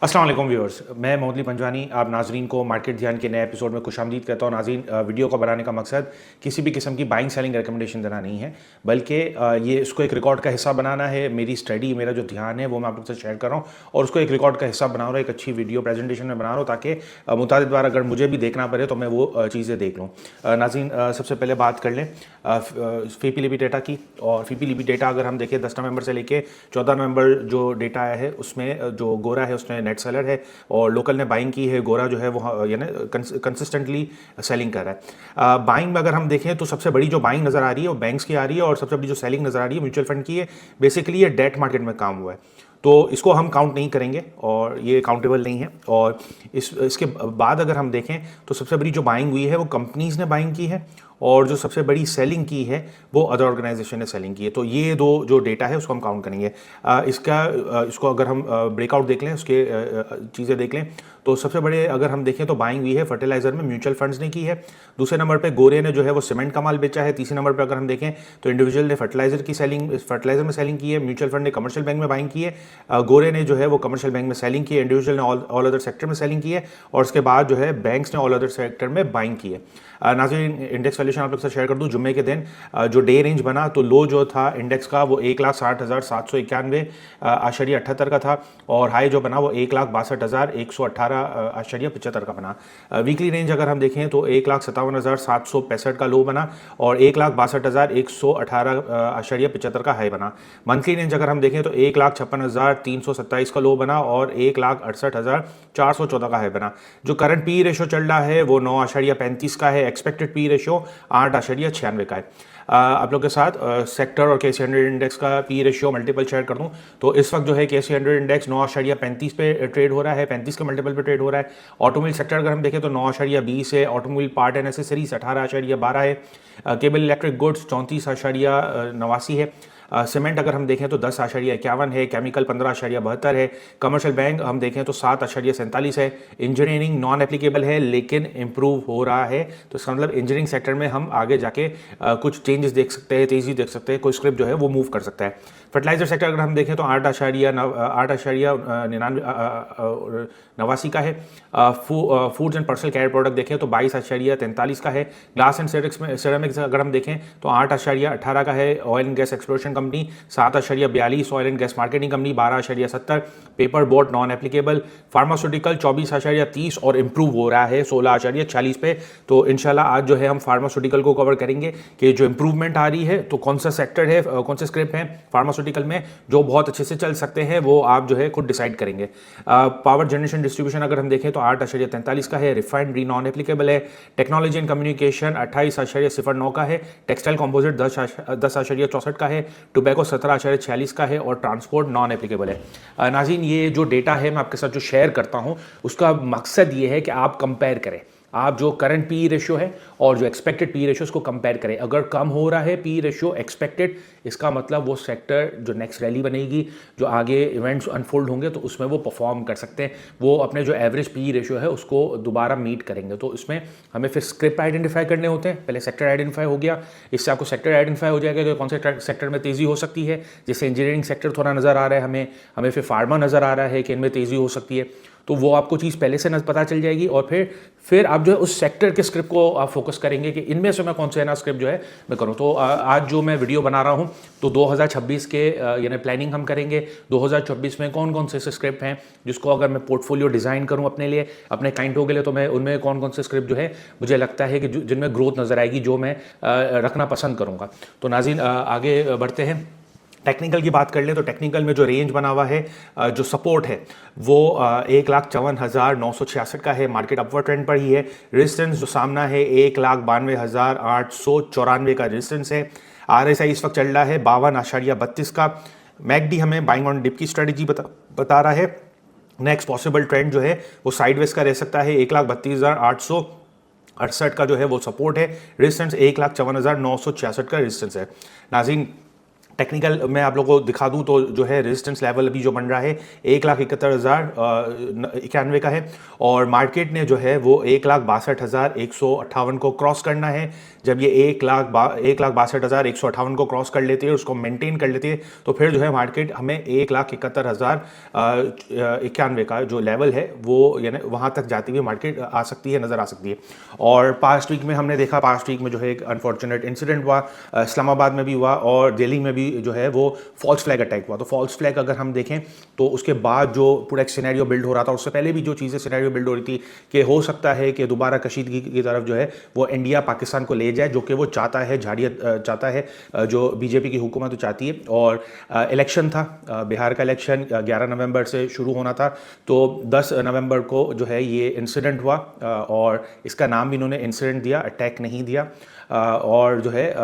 अस्सलाम वालेकुम व्यूअर्स, मैं मोहम्मद अली पंजवानी आप नाजरीन को मार्केट ध्यान के नए एपिसोड में खुशामदीद कहता हूँ। नाज़रीन, वीडियो को बनाने का मकसद किसी भी किस्म की बाइंग सेलिंग रिकमेंडेशन देना नहीं है, बल्कि ये इसको एक रिकॉर्ड का हिस्सा बनाना है। मेरी स्टडी, मेरा जो ध्यान है वो मैं आप लोग से शेयर कर रहा हूँ और उसको एक रिकॉर्ड का हिस्सा बना रहा हूँ, एक अच्छी वीडियो प्रेजेंटेशन में बना रहा हूँ ताकि मुतादिद बार अगर मुझे भी देखना पड़े तो मैं वो चीज़ें देख लूँ। नाज़रीन, सबसे पहले बात कर लें फीपीलीपी डेटा की। और फीपीलीपी डेटा अगर हम देखें 10 नवंबर से लेके 14 नवंबर जो डेटा आया है उसमें जो गोरा है उसमें नेट सेलर है और लोकल ने बाइंग की है। गोरा जो है वो यानी कंसिस्टेंटली सेलिंग कर रहा है। बाइंग में अगर हम देखें तो सबसे बड़ी जो बाइंग नज़र आ रही है वो बैंक्स की आ रही है और सबसे बड़ी जो सेलिंग नज़र आ रही है म्यूचुअल फंड की है। बेसिकली ये डेट मार्केट में काम हुआ है तो इसको हम काउंट नहीं करेंगे और ये काउंटेबल नहीं है। और इसके बाद अगर हम देखें तो सबसे बड़ी जो बाइंग हुई है वो कंपनीज़ ने बाइंग की है और जो सबसे बड़ी सेलिंग की है वो अदर ऑर्गेनाइजेशन ने सेलिंग की है। तो ये दो जो डेटा है उसको हम काउंट करेंगे। इसको अगर हम ब्रेकआउट देख लें, उसके चीज़ें देख लें तो सबसे बड़े अगर हम देखें तो बाइंग हुई है फर्टिलाइज़र में, म्यूचुअल फंड्स ने की है। दूसरे नंबर पे गोरे ने जो है वो सीमेंट का माल बेचा है। तीसरे नंबर पे अगर हम देखें तो इंडिविजुअल ने फर्टिलाइज़र में सेलिंग की है। म्यूचुअल फंड ने कमर्शियल बैंक में बाइंग की है। गोरे ने जो है वो कमर्शियल बैंक में सेलिंग की है। इंडिविजुअल ने ऑल अदर सेक्टर में सेलिंग की है और उसके बाद जो है बैंक्स ने ऑल अदर सेक्टर में बाइंग की है। नाज़रीन, इंडेक्स वैल्यूशन आप लोग से शेयर कर दूं। जुम्मे के दिन जो डे रेंज बना तो लो जो था इंडेक्स का वो 1,60,791.78 का था और हाई जो बना वो 1,62,118.75 का बना। वीकली रेंज अगर हम देखें तो 1,57,765 का लो बना और 1,62,118.75 का हाई बना। मंथली रेंज अगर हम देखें तो 1,56,327 का लो बना और 1,68,414 का हाई बना। जो करंट पी रेशो चल रहा है वो 9.35 का है। एक्सपेक्टेड पी रेशियो 8.96 का है। आप लोग के साथ सेक्टर और KC 100 इंडेक्स का पी रेशियो मल्टीपल शेयर कर दूं तो इस वक्त जो है KC 100 इंडेक्स 9.35 पे ट्रेड हो रहा है, 35 के मल्टीपल पे ट्रेड हो रहा है। ऑटोमोबाइल सेक्टर अगर हम देखें तो 9.20 है। ऑटोमोबाइल पार्ट एंड एसेसरीज 18.12 है। केबल इलेक्ट्रिक गुड्स 34.89 है। सीमेंट अगर हम देखें तो 10.51 है। केमिकल 15.72 है। कमर्शियल बैंक हम देखें तो 7.47 है। इंजीनियरिंग नॉन एप्लीकेबल है लेकिन इम्प्रूव हो रहा है, तो इसका मतलब इंजीनियरिंग सेक्टर में हम आगे जाके कुछ चेंजेस देख सकते हैं, तेज़ी देख सकते हैं, कोई स्क्रिप्ट जो है वो मूव कर सकता है। फर्टिलाइजर सेक्टर अगर हम देखें तो 8.89 का है। Foods and personal care product देखें तो 22.43 का है। ग्लास एंड सिरेमिक्स अगर हम देखें तो 8.18 का है। Oil and gas exploration company 7.42, oil and gas marketing company 12.70, paper board non applicable, pharmaceutical 24.30 और इम्प्रूव हो रहा है 16.46 पे। तो इंशाल्लाह आज जो है हम फार्मास्यूटिकल को कवर करेंगे कि जो इम्प्रूवमेंट आ रही है तो कौन सा सेक्टर है, कौन से स्क्रिप्ट हैं फार्मास्यूटिकल में जो बहुत अच्छे से चल सकते हैं, वो आप जो है खुद डिसाइड करेंगे। पावर जनरेशन डिस्ट्रीब्यूशन अगर हम देखें तो 8.43 का है। रिफाइनरी नॉन एप्लीकेबल है। टेक्नोलॉजी एंड कम्युनिकेशन 28.09 का है। टेक्सटाइल कंपोजिट 10.64 का है। टोबैको 17.46 का है और ट्रांसपोर्ट नॉन एप्लीकेबल है। नाज़रीन, ये जो डेटा है मैं आपके साथ जो शेयर करता हूँ उसका मकसद ये है कि आप कंपेयर करें, आप जो करंट पी रेशियो है और जो एक्सपेक्टेड पी रेशियो उसको कंपेयर करें। अगर कम हो रहा है पी रेशियो एक्सपेक्टेड, इसका मतलब वो सेक्टर जो नेक्स्ट रैली बनेगी, जो आगे इवेंट्स अनफोल्ड होंगे तो उसमें वो परफॉर्म कर सकते हैं, वो अपने जो एवरेज पी रेशियो है उसको दोबारा मीट करेंगे। तो इसमें हमें फिर स्क्रिप्ट आइडेंटिफाई करने होते हैं। पहले सेक्टर आइडेंटिफाई हो गया, इससे आपको सेक्टर आइडेंटिफाई हो जाएगा कि कौन से सेक्टर में तेज़ी हो सकती है। जैसे इंजीनियरिंग सेक्टर थोड़ा नज़र आ रहा है हमें फिर फार्मा नज़र आ रहा है कि इनमें तेज़ी हो सकती है, तो वो आपको चीज़ पहले से पता चल जाएगी और फिर आप जो है उस सेक्टर के स्क्रिप्ट को आप फोकस करेंगे कि इनमें से मैं कौन से है ना स्क्रिप्ट जो है मैं करूँ। तो आज जो मैं वीडियो बना रहा हूँ तो 2026 के यानी प्लानिंग हम करेंगे। 2024 में कौन कौन से स्क्रिप्ट हैं जिसको अगर मैं पोर्टफोलियो डिज़ाइन करूँ अपने लिए, अपने क्लाइंटों के लिए, तो मैं उनमें कौन कौन से स्क्रिप्ट जो है मुझे लगता है कि जिनमें ग्रोथ नज़र आएगी, जो मैं रखना पसंद करूँगा। तो नाज़रीन, आगे बढ़ते हैं। टेक्निकल की बात कर लें तो टेक्निकल में जो रेंज बना हुआ है, जो सपोर्ट है वो 1,54,966 का है। मार्केट अपवर्ड ट्रेंड पर ही है। रेजिस्टेंस जो सामना है 1,92,894 का रेजिस्टेंस है। RSI इस वक्त चल रहा है 52.32 का। मैकडी हमें बाइंग ऑन डिप की स्ट्रेटजी बता रहा है। नेक्स्ट पॉसिबल ट्रेंड जो है वो साइडवेज का रह सकता है। 1,32,868 का जो है वो सपोर्ट है। रेजिस्टेंस 1,54,966 का रेजिस्टेंस है। नाज़रीन, टेक्निकल मैं आप लोगों को दिखा दूं तो जो है रेजिस्टेंस लेवल अभी जो बन रहा है 1,71,091 का है और मार्केट ने जो है वो 1,62,158 को क्रॉस करना है। जब ये 1,62,158 को क्रॉस कर लेती है, उसको मेंटेन कर लेती है, तो फिर जो है मार्केट हमें 1,71,091 का जो लेवल है वो यानी वहाँ तक जाती हुई मार्केट आ सकती है, नज़र आ सकती है। और पास्ट वीक में हमने देखा, पास्ट वीक में जो है एक अनफॉर्चुनेट इंसिडेंट हुआ, इस्लामाबाद में भी हुआ और दिल्ली में भी जो है वो फॉल्स फ्लैग अटैक हुआ। तो फॉल्स फ्लैग अगर हम देखें तो उसके बाद जो पूरा एक सिनेरियो बिल्ड हो रहा था, उससे पहले भी जो चीज़ें सिनेरियो बिल्ड हो रही थी कि हो सकता है कि दोबारा कशीदगी की तरफ जो है वो इंडिया पाकिस्तान को ले जाए, जो कि वो चाहता है, झाड़िया चाहता है, जो बीजेपी की हुकूमत तो चाहती है। और इलेक्शन था, बिहार का इलेक्शन 11 नवंबर से शुरू होना था, तो 10 नवंबर को जो है ये इंसिडेंट हुआ और इसका नाम भी इन्होंने इंसिडेंट दिया, अटैक नहीं दिया। और जो है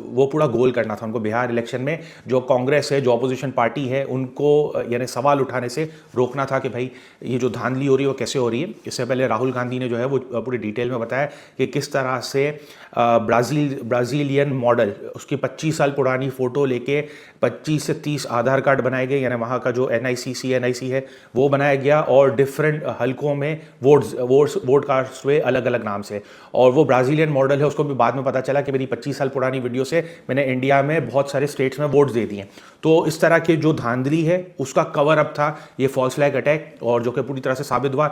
वो पूरा गोल करना था उनको बिहार इलेक्शन में जो कांग्रेस है, जो अपोजिशन पार्टी है, उनको यानी सवाल उठाने से रोकना था कि भाई ये जो धांधली हो रही है वो कैसे हो रही है। इससे पहले राहुल गांधी ने जो है वो पूरी डिटेल में बताया कि किस तरह से ब्राज़ीलियन मॉडल, उसकी 25 साल पुरानी फ़ोटो लेके 25 से 30 आधार कार्ड बनाए गए, यानी वहाँ का जो NIC CNIC है वो बनाया गया और डिफरेंट हलकों में वोट कास्ट हुए अलग अलग नाम से। और वो ब्राज़ीलियन मॉडल है, उसको भी बाद में पता चला कि मेरी 25 साल पुरानी वीडियो से मैंने इंडिया में बहुत सारे स्टेट्स में वोट्स दे दिए। तो इस तरह के जो धांधली है उसका कवर अप था ये फॉल्स फ्लैग अटैक, और जो कि पूरी तरह से साबित हुआ।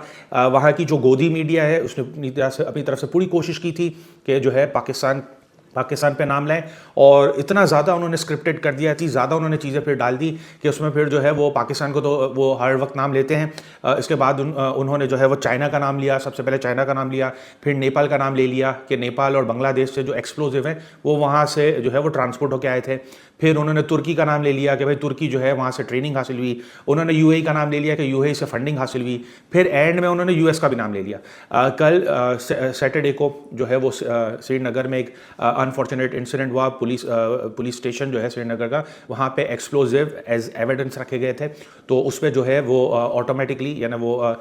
वहाँ की जो गोदी मीडिया है उसने अपनी तरफ से पूरी कोशिश की थी कि जो है पाकिस्तान पे नाम लाएं, और इतना ज़्यादा उन्होंने स्क्रिप्टेड कर दिया, इतनी ज़्यादा उन्होंने चीज़ें फिर डाल दी कि उसमें फिर जो है वो पाकिस्तान को तो वो हर वक्त नाम लेते हैं। इसके बाद उन्होंने जो है वो चाइना का नाम लिया, सबसे पहले चाइना का नाम लिया, फिर नेपाल का नाम ले लिया कि नेपाल और बांग्लादेश से जो एक्सप्लोजिव है वो वहाँ से जो है वो ट्रांसपोर्ट होकर आए थे। फिर उन्होंने तुर्की का नाम ले लिया कि भाई तुर्की जो है वहाँ से ट्रेनिंग हासिल हुई। उन्होंने UAE का नाम ले लिया कि UAE से फंडिंग हासिल हुई। फिर एंड में उन्होंने US का भी नाम ले लिया। कल सैटरडे को जो है वो श्रीनगर में एक अनफॉर्चुनेट इंसिडेंट हुआ। पुलिस स्टेशन जो है श्रीनगर का, वहाँ पे एक्सप्लोजिव एज एविडेंस रखे गए थे, तो उस पर जो है वो ऑटोमेटिकली यानी वो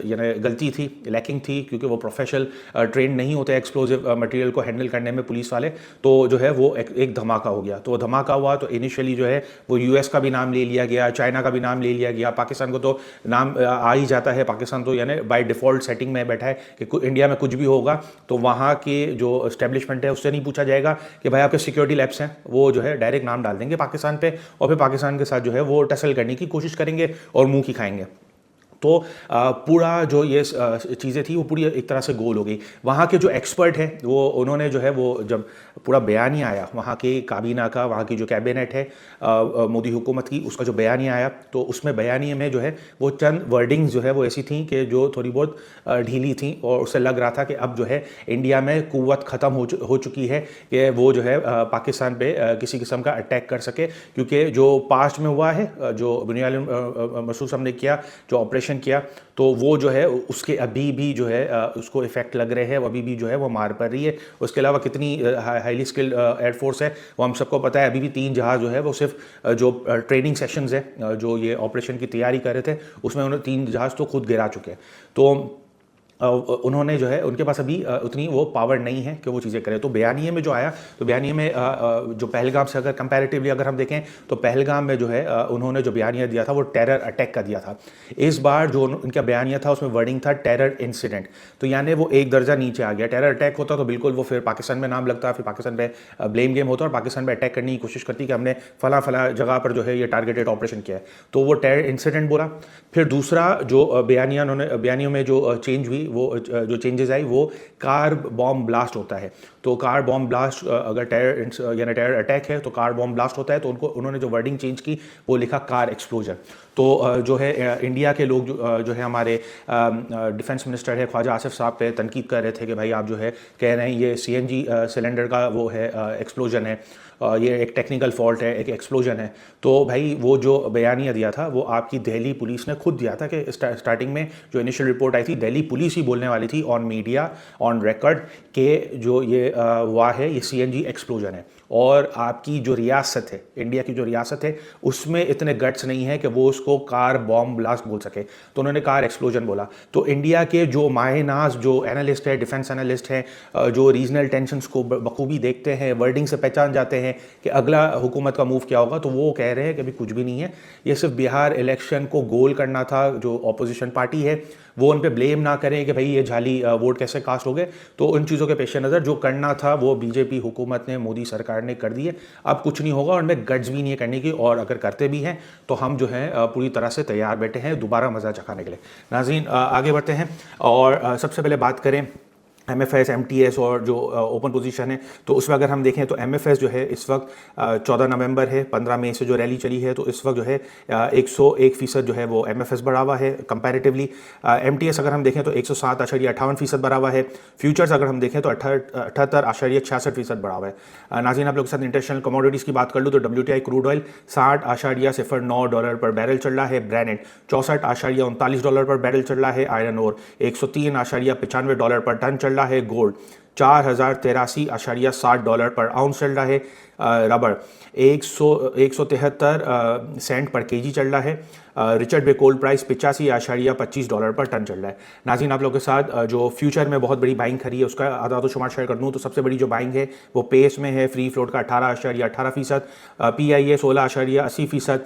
यानी गलती थी, लैकिंग थी, क्योंकि वो प्रोफेशनल ट्रेन नहीं होते एक्सप्लोजिव मटेरियल को हैंडल करने में पुलिस वाले। तो जो है वो एक धमाका हो गया। तो धमाका हुआ तो इनिशियली जो है वो US का भी नाम ले लिया गया, चाइना का भी नाम ले लिया गया, पाकिस्तान को तो नाम आ ही जाता है। पाकिस्तान तो यानी बाय डिफ़ॉल्ट सेटिंग में बैठा है कि इंडिया में कुछ भी होगा तो वहाँ के जो एस्टेब्लिशमेंट है उससे नहीं पूछा जाएगा कि भाई आपके सिक्योरिटी लैब्स हैं, वो जो है डायरेक्ट नाम डाल देंगे पाकिस्तान पे और फिर पाकिस्तान के साथ जो है वो टसल करने की कोशिश करेंगे और मुँह की खाएंगे। तो पूरा जो ये चीज़ें थी वो पूरी एक तरह से गोल हो गई। वहाँ के जो एक्सपर्ट हैं वो उन्होंने जो है वो जब पूरा बयानिया आया वहाँ के काबीना का, वहाँ की जो कैबिनेट है मोदी हुकूमत की, उसका जो बयानिया आया तो उसमें बयानिए में जो है वो चंद वर्डिंग्स जो है वो ऐसी थी कि जो थोड़ी बहुत ढीली थी, और उससे लग रहा था कि अब जो है इंडिया में कुव्वत ख़त्म हो चुकी है कि वो जो है पाकिस्तान पे किसी किस्म का अटैक कर सके। क्योंकि जो पास्ट में हुआ है, जो बुनियादी मसूद साहब ने किया, जो ऑपरेशन किया, तो वो जो है उसके अभी भी जो है उसको इफेक्ट लग रहे हैं, अभी भी जो है वो मार पड़ रही है। उसके अलावा कितनी हाईली स्किल्ड एयरफोर्स है वो हम सबको पता है। अभी भी 3 जहाज़ जो है वो सिर्फ जो ट्रेनिंग सेशंस है, जो ये ऑपरेशन की तैयारी कर रहे थे, उसमें उन्होंने 3 जहाज़ तो खुद गिरा चुके हैं। तो उन्होंने जो है उनके पास अभी उतनी वो पावर नहीं है कि वो चीज़ें करें। तो बयानिए में जो आया, तो बयानिए में जो पहलगाम से अगर कंपैरेटिवली अगर हम देखें तो पहलगाम में जो है उन्होंने जो बयानिया दिया था वो टेरर अटैक का दिया था। इस बार जो उनका बयानिया था उसमें वर्डिंग था टेरर इंसिडेंट, तो यानी वो एक दर्जा नीचे आ गया। टेरर अटैक होता तो बिल्कुल वो फिर पाकिस्तान में नाम लगता, फिर पाकिस्तान पर ब्लेम गेम होता और पाकिस्तान पर अटैक करने की कोशिश करती कि हमने फला जगह पर जो है ये टारगेटेड ऑपरेशन किया है, तो वो टेरर इंसिडेंट बोला। फिर दूसरा जो बयानियों में जो चेंज हुई, वो जो चेंजेस आई वो कार बॉम्ब ब्लास्ट होता है। तो कार बॉम्ब ब्लास्ट अगर टेरर अटैक है तो कार बॉम्ब ब्लास्ट होता है, तो उन्होंने जो वर्डिंग चेंज की वो लिखा कार एक्सप्लोजन। तो जो है इंडिया के लोग जो है हमारे डिफेंस मिनिस्टर है ख्वाजा आसिफ साहब पे तनकीद कर रहे थे कि भाई आप जो है कह रहे हैं ये CNG सिलेंडर का वो है एक्सप्लोजन है, ये एक टेक्निकल फॉल्ट है, एक एक्सप्लोजन है। तो भाई वो जो बयानिया दिया था वो आपकी दिल्ली पुलिस ने खुद दिया था कि स्टार्टिंग में जो इनिशियल रिपोर्ट आई थी दिल्ली पुलिस ही बोलने वाली थी ऑन मीडिया ऑन रिकॉर्ड के जो ये हुआ है ये CNG एक्सप्लोजन है। और आपकी जो रियासत है, इंडिया की जो रियासत है, उसमें इतने गट्स नहीं है कि वो उसको कार बॉम्ब ब्लास्ट बोल सके, तो उन्होंने कार एक्सप्लोजन बोला। तो इंडिया के जो माहिनाज जो एनालिस्ट है, डिफेंस एनालिस्ट हैं, जो रीजनल टेंशंस को बखूबी देखते हैं, वर्डिंग से पहचान जाते हैं कि अगला हुकूमत का मूव क्या होगा, तो वो कह रहे हैं कि अभी कुछ भी नहीं है, ये सिर्फ बिहार इलेक्शन को गोल करना था। जो ऑपोजिशन पार्टी है वो उन पे ब्लेम ना करें कि भाई ये जाली वोट कैसे कास्ट हो गए, तो उन चीज़ों के पेश नज़र जो करना था वो बीजेपी हुकूमत ने, मोदी सरकार ने कर दिए। अब कुछ नहीं होगा और उनमें गट्स भी नहीं है करने की, और अगर करते भी हैं तो हम जो है पूरी तरह से तैयार बैठे हैं दोबारा मज़ा चखाने के लिए। नाज़रीन, आगे बढ़ते हैं और सबसे पहले बात करें MFS, MTS और जो ओपन पोजीशन है, तो उसमें अगर हम देखें तो MFS जो है इस वक्त 14 नवंबर है, 15 मई से जो रैली चली है, तो इस वक्त जो है 101% जो है वो MFS बढ़ा हुआ है कंपैरेटिवली। MTS अगर हम देखें तो 107.58% बढ़ा हुआ है। फ्यूचर्स अगर हम देखें तो 78.66% बढ़ा हुआ है। नाज़रीन, आप लोग के साथ इंटरनेशनल कमोडिटीज़ की बात कर लूँ तो WTI क्रूड ऑयल $60.09 पर बैरल चल रहा है। ब्रेनेट $64.39 पर बैरल चल रहा है। आयरन ओर $103.95 पर टन चल रहा है। गोल्ड $4083.60 पर आउंस चल रहा है। रबर 173 सेंट पर केजी चल रहा है। रिचर्ड बे कोल्ड प्राइस $85.25 पर टन चल रहा है। नाज़रीन, आप लोगों के साथ जो फ्यूचर में बहुत बड़ी बाइंग खरी है उसका आदाद शुमार शेयर कर दूँ तो सबसे बड़ी जो बाइंग है वो पेस में है। फ्री फ्लोट का 18.18%, PIA 16.80%,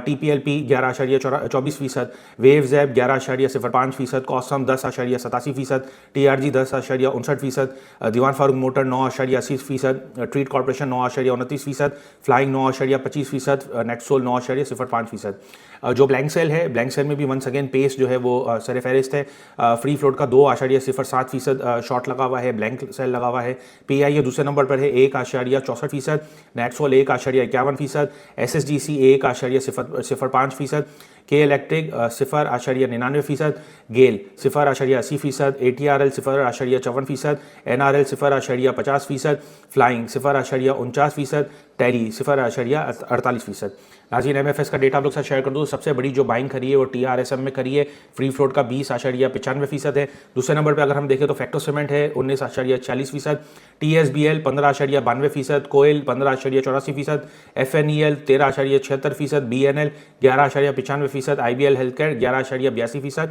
TPLP 11.24%, वेव्स ऐप 11.05%, कॉसम 10.87%, TRG 10.59%, Dewan Farooq Motor 9.80%, Treet Corporation 9.29%, Flying 9.25%, NetSol 9.05%। जो ब्लैंक सेल है, ब्लैंक सेल में भी वंस अगेन पेस जो है वो सर फहरिस्त है। फ्री फ्लोट का 2.07% शॉर्ट लगा हुआ है, ब्लैंक सेल लगा हुआ है। PIA दूसरे नंबर पर है 1.64%, नेटसोल 1.51%, SSGC 1.05%, के इलेक्ट्रिक 0.99%, गेल 0.80%, ATRL 0.54%, NRL 0.50%, फ्लाइंग 0.49%, टेरी 0.48%। नाज़रीन, MFS का डेटा आप लोग साथ शेयर कर दूँ। सबसे बड़ी जो बाइंग खरी है वो TRSM में खरी है। फ्री फ्लोट का 20.95% है। दूसरे नंबर पर अगर हम देखें तो फैक्टो सीमेंट है 19.46%, TSBL 15.92%, कोयल 15.84%, FNEL 13.76%, BNL 11.95%, IBL healthcare 11.82%,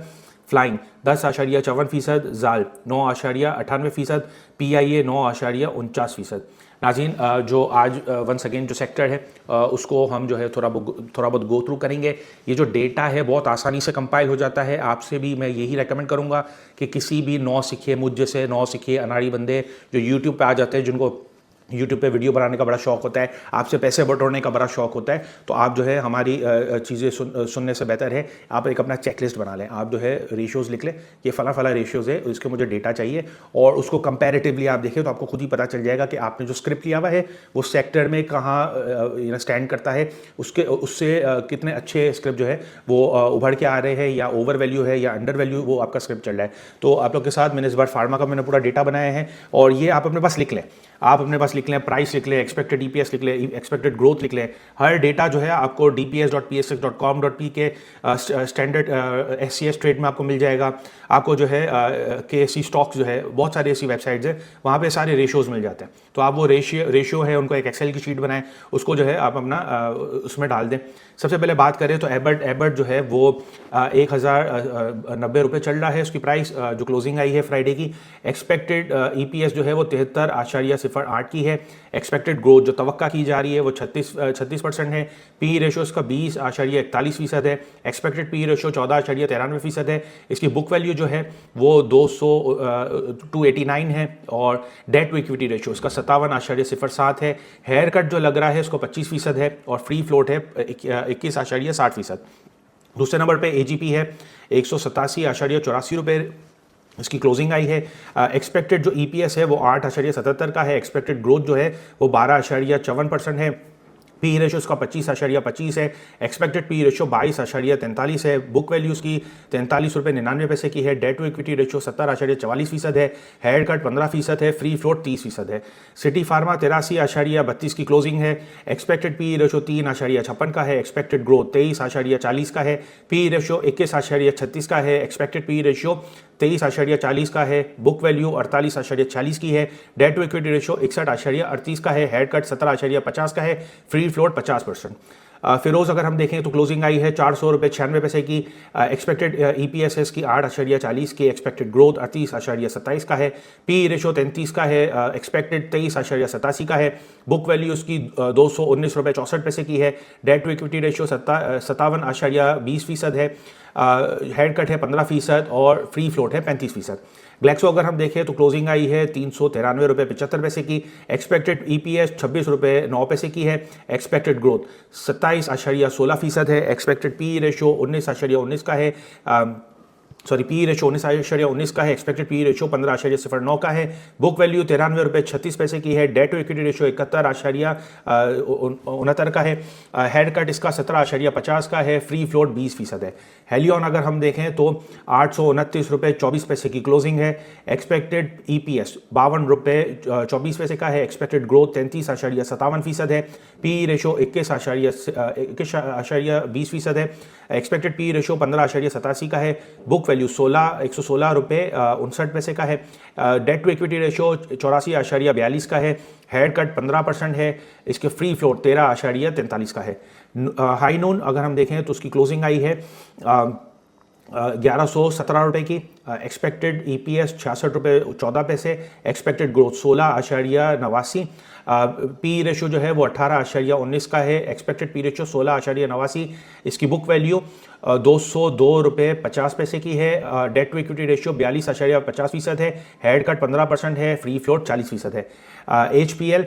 flying 10.54%, जाल 9.98%, PIA 9.49%। नाज़रीन, जो आज वंस अगेन जो सेक्टर है उसको हम जो है थोड़ा बहुत गो थ्रू करेंगे। ये जो डेटा है बहुत आसानी से कंपाइल हो जाता है। आपसे भी मैं यही रेकमेंड करूँगा कि किसी भी नौ सीखे, मुझ जैसे नौ सीखे अनाड़ी बंदे जो यूट्यूब पे आ जाते हैं, जिनको यूट्यूब पे वीडियो बनाने का बड़ा शौक होता है, आपसे पैसे बटोरने का बड़ा शौक होता है, तो आप जो है हमारी चीज़ें सुनने से बेहतर है आप एक अपना चेकलिस्ट बना लें। आप जो है रेशियोज़ लिख लें, ये फला फला रेशियोज़ है, इसके मुझे डेटा चाहिए, और उसको कंपैरेटिवली आप देखें तो आपको खुद ही पता चल जाएगा कि आपने जो स्क्रिप्ट लिया हुआ है वो सेक्टर में कहाँ स्टैंड करता है, उससे कितने अच्छे स्क्रिप्ट जो है वो उभर के आ रहे हैं, या ओवर वैल्यू है या अंडर वैल्यू वो आपका स्क्रिप्ट चल रहा है। तो आप लोग के साथ मैंने इस बार फार्मा का मैंने पूरा डेटा बनाया है, और ये आप अपने पास लिख लें, आप अपने पास लिख लें, प्राइस लिख लें, एक्सपेक्टेड EPS लिख लें, एक्सपेक्टेड ग्रोथ लिख लें। हर डेटा जो है आपको dps.psx.com.p के स्टैंडर्ड SCS ट्रेड में आपको मिल जाएगा। आपको जो है KSE स्टॉक्स जो है, बहुत सारी ऐसी वेबसाइट्स है, वहाँ पे सारे रेशियोज़ मिल जाते हैं। तो आप वो रेशियो है उनको एक एक्सेल की शीट बनाएं, उसको जो है आप अपना उसमें डाल दें। सबसे पहले बात करें तो एबर्ट जो है वो 1090 रुपये चल रहा है उसकी प्राइस, जो क्लोजिंग आई है फ्राइडे की। एक्सपेक्टेड EPS जो है वो 73.08 की है। एक्सपेक्टेड ग्रोथ जो तवक्का की जा रही है वो 36% है। PE रेशो इसका 20.41% है। एक्सपेक्टेड PE रेशो 14.93% है। इसकी बुक वैल्यू जो है वो 289 है, और डेट टू इक्विटी रेशो इसका 57.07 है। हेयर कट जो लग रहा है इसको 25% है, और फ्री फ्लोट है 21.60%। दूसरे नंबर पे AGP है 187.84 रुपये इसकी क्लोजिंग आई है। एक्सपेक्टेड जो EPS है वो 8.77 का है। एक्सपेक्टेड ग्रोथ जो है वो 12.54% है। पी रेशो इसका 25.25 है, एक्सपेक्टेड पी रेशो 22.43 है, बुक वैल्यू उसकी 43 रुपये 99 पैसे की है, डेट टू इक्विटी रेशो 70.44% है, हेयर कट 15% है, फ्री फ्लोट 30% है। सिटी फार्मा 83.32 की क्लोजिंग है, एक्सपेक्टेड पी रेशो 3.56 का है, एक्सपेक्टेड ग्रोथ 23.40 का है, पी रेशो 21.36 का है, एक्सपेक्टेड पी रेशो 23.40 का है, बुक वैल्यू 48.46 की है, डेट टू इक्विटी रेशो 61.38 का है, हेयर कट 17.50 का है, फ्री फ्लोट 50%। फिरोज अगर हम देखें तो क्लोजिंग आई है 400 रुपये 96 पैसे की, एक्सपेक्टेड EPS है इसकी 8.40 की, एक्सपेक्टेड ग्रोथ 38.27 का है, पी रेशो 33 का है, एक्सपेक्टेड 23.87 का है, बुक वैल्यू उसकी 219 रुपये 64 पैसे की है, डेट टू इक्विटी रेशो 57.20% है, हेयर कट है 15% और फ्री फ्लोट है 35%। ग्लैक्सो अगर हम देखें तो क्लोजिंग आई है 393 रुपये 75 पैसे की, एक्सपेक्टेड EPS 26 रुपये 9 पैसे की है, एक्सपेक्टेड ग्रोथ 27.16% है, एक्सपेक्टेड पी रेशो 19.19 का है, पी रेशो 19.19 का है, एक्सपेक्टेड पी रेशो 15.09 का है, बुक वैल्यू 93 रुपये 36 पैसे की है, डेट टू इक्विटी रेशो 71.69 का है, हेयर कट इसका 17.50 का है, फ्री फ्लोट 20% है। हेलियन अगर हम देखें तो 829 रुपये 24 पैसे की क्लोजिंग है, एक्सपेक्टेड EPS 52 रुपये 24 पैसे का है, एक्सपेक्टेड ग्रोथ 33.57% है, पी रेशो 21.20% है, एक्सपेक्टेड पी रेशो 15.87 का है, बुक वैल्यू 116 रुपये 59 पैसे का है, डेट टू इक्विटी रेशो 84.42 का है, हेयर कट 15% है, इसके फ्री फ्लोट 13.43 का है। हाई नून अगर हम देखें तो उसकी क्लोजिंग आई है 1117 रुपये की, एक्सपेक्टेड EPS 66 रुपये 14 पैसे, एक्सपेक्टेड ग्रोथ 16.89, पी रेशो जो है वो 18.19 का है, एक्सपेक्टेड पी रेशो 16.89, इसकी बुक वैल्यू 202 रुपये 50 पैसे की है, डेट टू इक्विटी रेशियो 42.50% है, हेयर कट 15% है, फ्री फ्लोट 40% है। HPL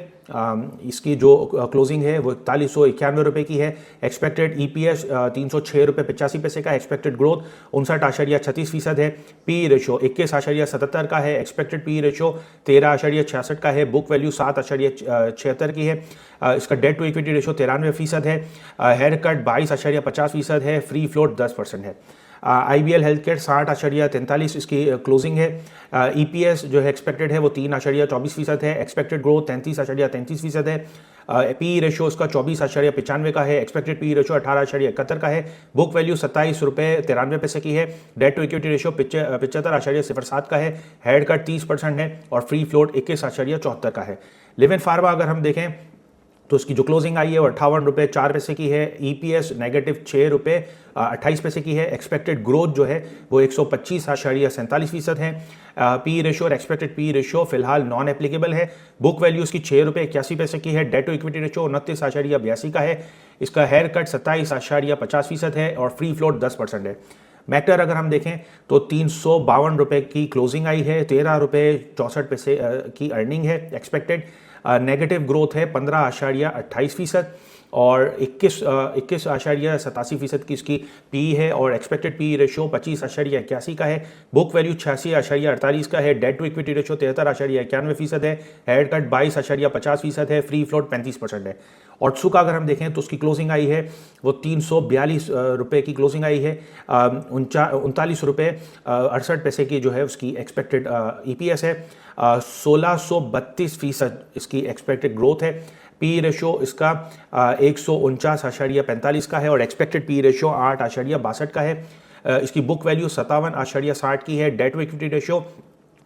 इसकी जो क्लोजिंग है वो 4191 रुपये की है, एक्सपेक्टेड EPS 306 रुपये 85 पैसे का, एक्सपेक्टेड ग्रोथ 59.36% है, पी रेशो 21.77 का है, एक्सपेक्टेड पी रेशो 13.66 का है, बुक वैल्यू 7.76 की है, इसका डेट टू इक्विटी रेशो 93% है, हेयर कट 22.50% है, फ्री फ्लोट 10% है। IBL हेल्थ केयर 60.43 इसकी क्लोजिंग है, EPS जो है एक्सपेक्टेड है वो 3.24% है, एक्सपेक्टेड ग्रोथ 33.33% है, पी रेशो उसका 24.95 का है, एक्सपेक्टेड पी रेशो 18.71 का है, बुक वैल्यू 27 रुपये 93 पैसे की है, डेट टू इक्विटी रेशो 75.07 का है, हेयर कट 30% है और फ्री फ्लोट 21.74 का है। लिविन फार्मा अगर हम देखें तो उसकी जो क्लोजिंग आई है वो 58 रुपये 4 पैसे की है, EPS नेगेटिव 6 रुपये 28 पैसे की है, एक्सपेक्टेड ग्रोथ जो है वो 125.47% है, पी रेशो और एक्सपेक्टेड पी रेशो फिलहाल नॉन एप्लीकेबल है, बुक वैल्यू उसकी 6 रुपये 81 पैसे की है, डेट टू इक्विटी रेशो 29.82 का है, इसका हेयर कट 27.50% है और फ्री फ्लोट 10% है। मैक्टर अगर हम देखें तो 352 रुपये की क्लोजिंग आई है, 13 रुपये 64 पैसे की अर्निंग है, एक्सपेक्टेड नेगेटिव ग्रोथ है 15.28% और 21.87% की इसकी पी है और एक्सपेक्टेड पी रेशो 25.81 का है, बुक वैल्यू 86.48 का है, डेट टू इक्विटी रेशो 73.91% है, हेयर कट 22.50% है, फ्री फ्लोट 35% है। ऑट्सुका अगर हम देखें तो उसकी क्लोजिंग आई है वो 342 रुपये की क्लोजिंग आई है, 39 रुपये 68 पैसे की जो है उसकी एक्सपेक्टेड EPS है, 1632% इसकी एक्सपेक्टेड ग्रोथ है, पी रेशो इसका 149.45 का है और एक्सपेक्टेड पी रेशो 8.62 का है, इसकी बुक वैल्यू 57.60 की है, डेट टू इक्विटी रेशो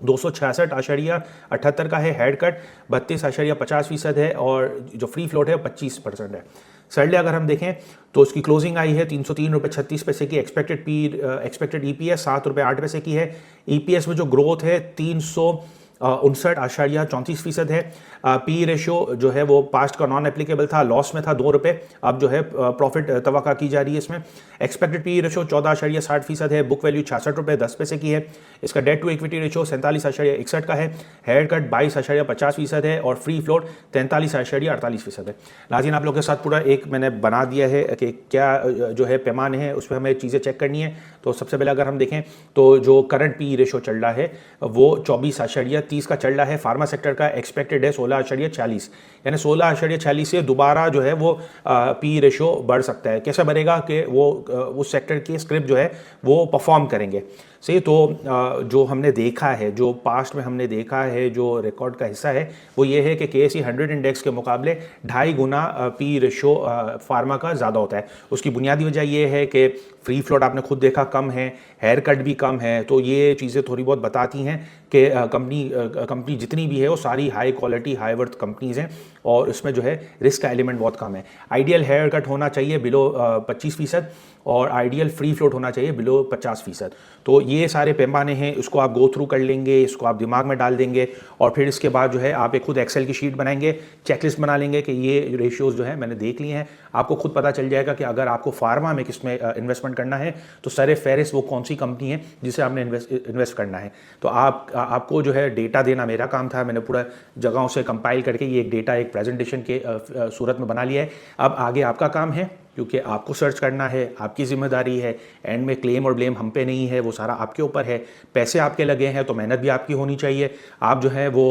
266.78 का है, हेड कट 32.50% है और जो फ्री फ्लोट है 25% है। सर्डे अगर हम देखें तो उसकी क्लोजिंग आई है 303 रुपये 36 पैसे की, एक्सपेक्टेड EPS 7 रुपये 8 पैसे की है, EPS में जो ग्रोथ है 359.34% है, पी रेशो जो है वो पास्ट का नॉन एप्लीकेबल था, लॉस में था 2 रुपये, अब जो है प्रॉफिट तवक्का की जा रही है इसमें, एक्सपेक्टेड पी रेशो 14.60% है, बुक वैल्यू 66 रुपये 10 पैसे की है, इसका डेट टू इक्विटी रेशो 47.61 का है, हेयर कट 22.50% है और फ्री फ्लोट 43.48% है। नाज़रीन आप लोग के साथ पूरा एक मैंने बना दिया है कि क्या जो है पैमाने हैं उस पर हमें चीज़ें चेक करनी है। तो सबसे पहले अगर हम देखें तो जो करंट पी रेशो चल रहा है वो 24.30 का चल रहा है, फार्मा सेक्टर का एक्सपेक्टेड है 16.46, यानी 16.46 से दोबारा जो है वो पी रेशो बढ़ सकता है। कैसे बढ़ेगा कि वो उस सेक्टर की स्क्रिप्ट जो है वो परफॉर्म करेंगे। सही, तो जो हमने देखा है, जो पास्ट में हमने देखा है, जो रिकॉर्ड का हिस्सा है वो ये है कि KSE 100 इंडेक्स के मुकाबले 2.5 गुना पी रेशो फार्मा का ज़्यादा होता है। उसकी बुनियादी वजह ये है कि फ्री फ्लोट आपने खुद देखा कम है, हेयर कट भी कम है, तो ये चीज़ें थोड़ी बहुत बताती हैं कि कंपनी जितनी भी है वो सारी high quality high worth companies हैं और इसमें जो है रिस्क का एलिमेंट बहुत कम है। आइडियल हेयर कट होना चाहिए बिलो 25% और आइडियल फ्री फ्लोट होना चाहिए बिलो 50%। तो ये सारे पैमाने हैं, इसको आप गो थ्रू कर लेंगे, इसको आप दिमाग में डाल देंगे और फिर इसके बाद जो है आप एक खुद एक्सेल की शीट बनाएंगे, चेकलिस्ट बना लेंगे कि ये रेशियोज़ जो है मैंने देख लिए हैं। आपको खुद पता चल जाएगा कि अगर आपको फार्मा में किस में इन्वेस्टमेंट करना है तो सर फेरिस वो कौन सी कंपनी है जिसे आपने इन्वेस्ट करना है। तो आपको जो है डेटा देना मेरा काम था, मैंने पूरा जगहों से कंपाइल करके ये एक डेटा एक प्रेजेंटेशन के सूरत में बना लिया है। अब आगे आपका काम है, क्योंकि आपको सर्च करना है, आपकी जिम्मेदारी है। एंड में क्लेम और ब्लेम हम पे नहीं है, वो सारा आपके ऊपर है। पैसे आपके लगे हैं तो मेहनत भी आपकी होनी चाहिए। आप जो है वो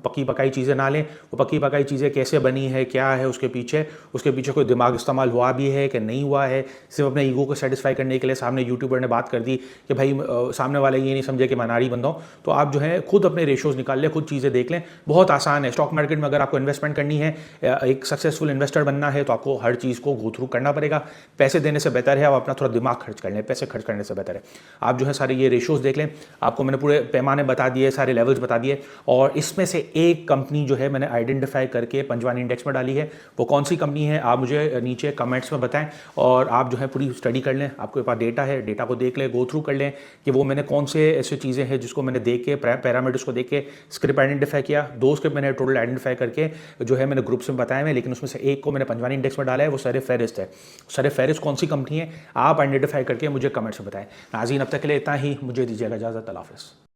पक्की पकाई चीज़ें ना लें। वो पक्की पकाई चीज़ें कैसे बनी है, क्या है उसके पीछे कोई दिमाग इस्तेमाल हुआ भी है कि नहीं हुआ है। सिर्फ अपने ईगो को सेटिस्फाई करने के लिए सामने यूट्यूबर ने बात कर दी कि भाई सामने वाले ये नहीं समझे कि मैं नारी बंदा हूँ। तो आप जो है खुद अपने रेशोज़ निकाल लें, खुद चीज़ें देख लें। बहुत आसान है। स्टॉक मार्केट में अगर आपको इन्वेस्टमेंट करनी है, एक सक्सेसफुल इन्वेस्टर बनना है तो आपको हर चीज़ को गो थ्रू करना पड़ेगा। पैसे देने से बेहतर है आप अपना थोड़ा दिमाग खर्च कर लें, पैसे खर्च करने से बेहतर है आप जो है सारे ये रेशियोज देख लें। आपको मैंने पूरे पैमाने बता दिए, सारे लेवल्स बता दिए और इसमें से एक कंपनी जो है मैंने आइडेंटिफाई करके पंजवानी इंडेक्स में डाली है। वो कौन सी कंपनी है आप मुझे नीचे कमेंट्स में बताएं और आप जो है पूरी स्टडी कर लें। आपके पास डेटा है, डेटा को देख लें, गो थ्रू कर लें कि वो मैंने कौन से ऐसे चीज़ें हैं जिसको मैंने देख के पैरामीटर्स को देख के स्क्रिप्ट आइडेंटिफाई किया। 2 स्क्रिप्ट मैंने टोटल आइडेंटिफाई करके जो है मैंने ग्रुप्स में बताया है, लेकिन उसमें से एक को मैंने पंजवानी इंडेक्स में डाला है, वो सर फेरिस्ट है। सर फेरिस्ट कौन सी कंपनी है आप आइडेंटिफाई करके मुझे कमेंट्स में बताएं। नाज़रीन अब तक के लिए इतना ही, मुझे दीजिएगा इजाज़त। अल्लाह हाफ़िज़।